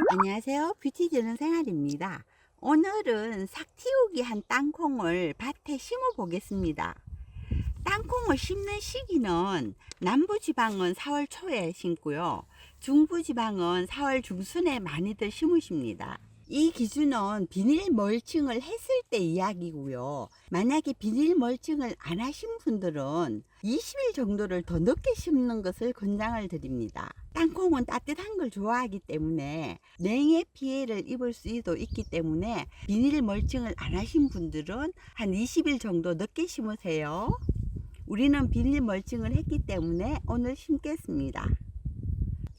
안녕하세요. 뷰티지는 생활입니다. 오늘은 삭티우기 한 땅콩을 밭에 심어 보겠습니다. 땅콩을 심는 시기는 남부지방은 4월 초에 심고요. 중부지방은 4월 중순에 많이들 심으십니다. 이 기준은 비닐 멀칭을 했을 때 이야기고요. 만약에 비닐 멀칭을 안 하신 분들은 20일 정도를 더 늦게 심는 것을 권장을 드립니다. 땅콩은 따뜻한 걸 좋아하기 때문에 냉해 피해를 입을 수도 있기 때문에 비닐 멀칭을 안 하신 분들은 한 20일 정도 늦게 심으세요. 우리는 비닐 멀칭을 했기 때문에 오늘 심겠습니다.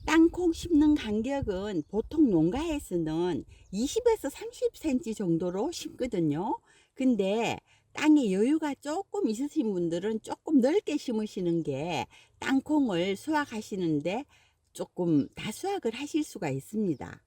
땅콩 심는 간격은 보통 농가에서는 20에서 30cm 정도로 심거든요. 근데 땅에 여유가 조금 있으신 분들은 조금 넓게 심으시는 게 땅콩을 수확하시는데 조금 다수확을 하실 수가 있습니다.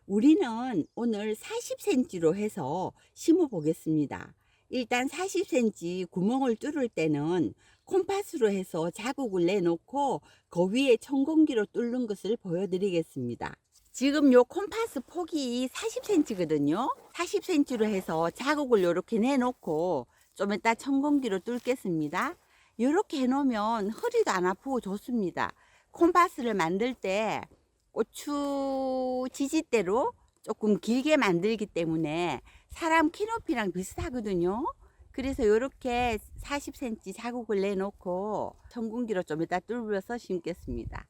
우리는 오늘 40cm로 해서 심어 보겠습니다. 일단 40cm 구멍을 뚫을 때는 콤파스로 해서 자국을 내놓고 그 위에 청공기로 뚫는 것을 보여드리겠습니다. 지금 요 콤파스 폭이 40cm거든요. 40cm로 해서 자국을 이렇게 내놓고 좀 이따 청공기로 뚫겠습니다. 이렇게 해놓으면 허리도 안 아프고 좋습니다. 콤파스를 만들 때 고추 지지대로 조금 길게 만들기 때문에 사람 키높이랑 비슷하거든요. 그래서 이렇게 40cm 자국을 내놓고 청공기로 좀 이따 뚫어서 심겠습니다.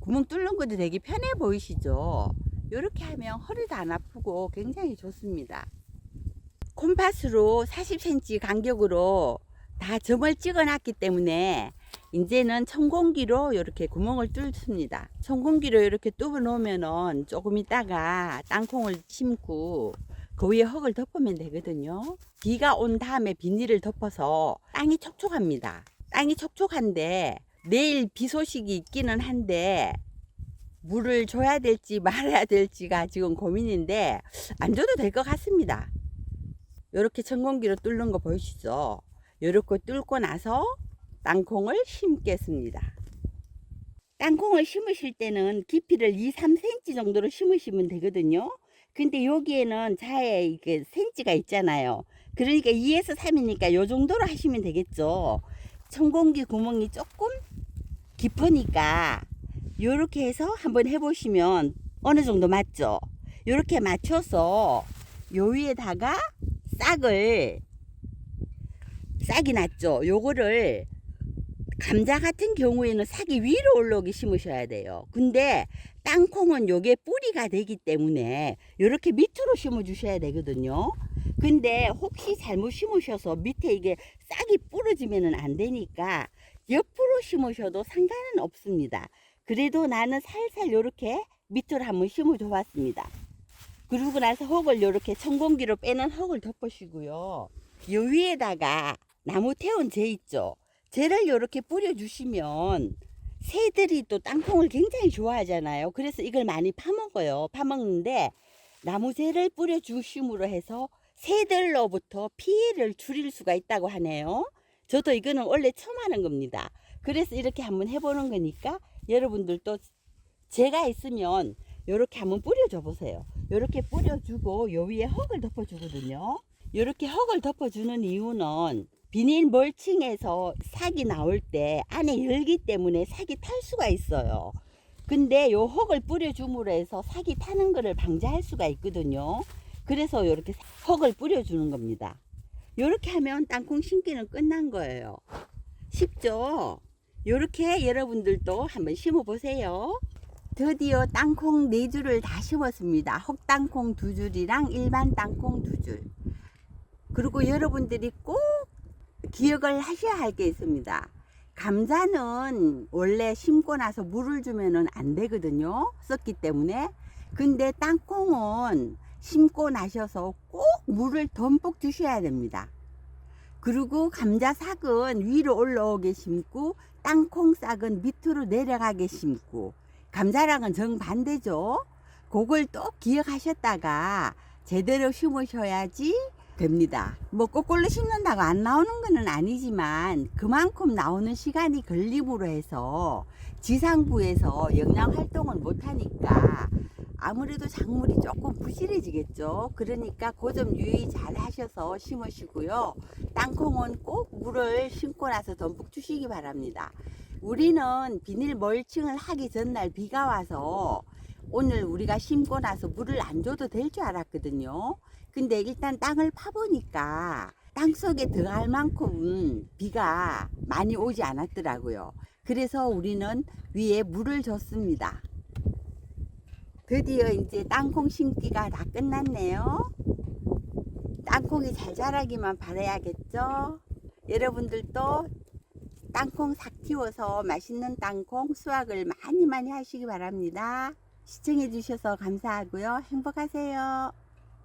구멍 뚫는 것도 되게 편해 보이시죠? 이렇게 하면 허리도 안 아프고 굉장히 좋습니다. 콤파스로 40cm 간격으로 다 점을 찍어 놨기 때문에 이제는 청공기로 이렇게 구멍을 뚫습니다. 청공기로 이렇게 뚫어 놓으면은 조금 있다가 땅콩을 심고 그 위에 흙을 덮으면 되거든요. 비가 온 다음에 비닐을 덮어서 땅이 촉촉합니다. 땅이 촉촉한데 내일 비 소식이 있기는 한데 물을 줘야 될지 말아야 될지가 지금 고민인데 안 줘도 될 것 같습니다. 이렇게 청공기로 뚫는 거 보이시죠? 이렇게 뚫고 나서 땅콩을 심겠습니다. 땅콩을 심으실 때는 깊이를 2, 3cm 정도로 심으시면 되거든요. 근데 여기에는 자에 이게 센치가 있잖아요. 그러니까 2에서 3이니까 요 정도로 하시면 되겠죠. 청공기 구멍이 조금 깊으니까 요렇게 해서 한번 해보시면 어느 정도 맞죠? 요렇게 맞춰서 요 위에다가 싹이 났죠. 요거를 감자 같은 경우에는 싹이 위로 올라오게 심으셔야 돼요. 근데 땅콩은 요게 뿌리가 되기 때문에 이렇게 밑으로 심어 주셔야 되거든요. 근데 혹시 잘못 심으셔서 밑에 이게 싹이 부러지면 안 되니까 옆으로 심으셔도 상관은 없습니다. 그래도 나는 살살 이렇게 밑으로 한번 심어 줘 봤습니다. 그러고 나서 흙을 이렇게 청공기로 빼는 흙을 덮으시고요. 요 위에다가 나무 태운 재 있죠. 재를 이렇게 뿌려주시면 새들이 또 땅콩을 굉장히 좋아하잖아요. 그래서 이걸 많이 파먹어요. 파먹는데 나무재를 뿌려주심으로 해서 새들로부터 피해를 줄일 수가 있다고 하네요. 저도 이거는 원래 처음 하는 겁니다. 그래서 이렇게 한번 해보는 거니까 여러분들도 재가 있으면 이렇게 한번 뿌려줘 보세요. 이렇게 뿌려주고 요 위에 흙을 덮어주거든요. 이렇게 흙을 덮어주는 이유는 비닐 멀칭에서 싹이 나올 때 안에 열기 때문에 싹이 탈 수가 있어요. 근데 요 흙을 뿌려줌으로 해서 싹이 타는 것을 방지할 수가 있거든요. 그래서 이렇게 흙을 뿌려주는 겁니다. 이렇게 하면 땅콩 심기는 끝난 거예요. 쉽죠? 이렇게 여러분들도 한번 심어 보세요. 드디어 땅콩 4줄을 다 심었습니다. 흙땅콩 2줄이랑 일반 땅콩 2줄. 그리고 여러분들이 꼭 기억을 하셔야 할 게 있습니다. 감자는 원래 심고 나서 물을 주면은 안 되거든요. 썩기 때문에. 근데 땅콩은 심고 나셔서 꼭 물을 듬뿍 주셔야 됩니다. 그리고 감자 싹은 위로 올라오게 심고 땅콩 싹은 밑으로 내려가게 심고 감자랑은 정반대죠. 그걸 또 기억하셨다가 제대로 심으셔야지 됩니다. 뭐 거꾸로 심는다고 안 나오는 거는 아니지만 그만큼 나오는 시간이 걸림으로 해서 지상부에서 영양 활동을 못하니까 아무래도 작물이 조금 부실해지겠죠. 그러니까 그 점 유의 잘 하셔서 심으시고요. 땅콩은 꼭 물을 심고 나서 듬뿍 주시기 바랍니다. 우리는 비닐 멀칭을 하기 전날 비가 와서 오늘 우리가 심고 나서 물을 안 줘도 될 줄 알았거든요. 근데 일단 땅을 파보니까 땅속에 들어갈 만큼 비가 많이 오지 않았더라고요. 그래서 우리는 위에 물을 줬습니다. 드디어 이제 땅콩 심기가 다 끝났네요. 땅콩이 잘 자라기만 바라야겠죠. 여러분들도 땅콩 삭 틔워서 맛있는 땅콩 수확을 많이 하시기 바랍니다. 시청해 주셔서 감사하고요. 행복하세요.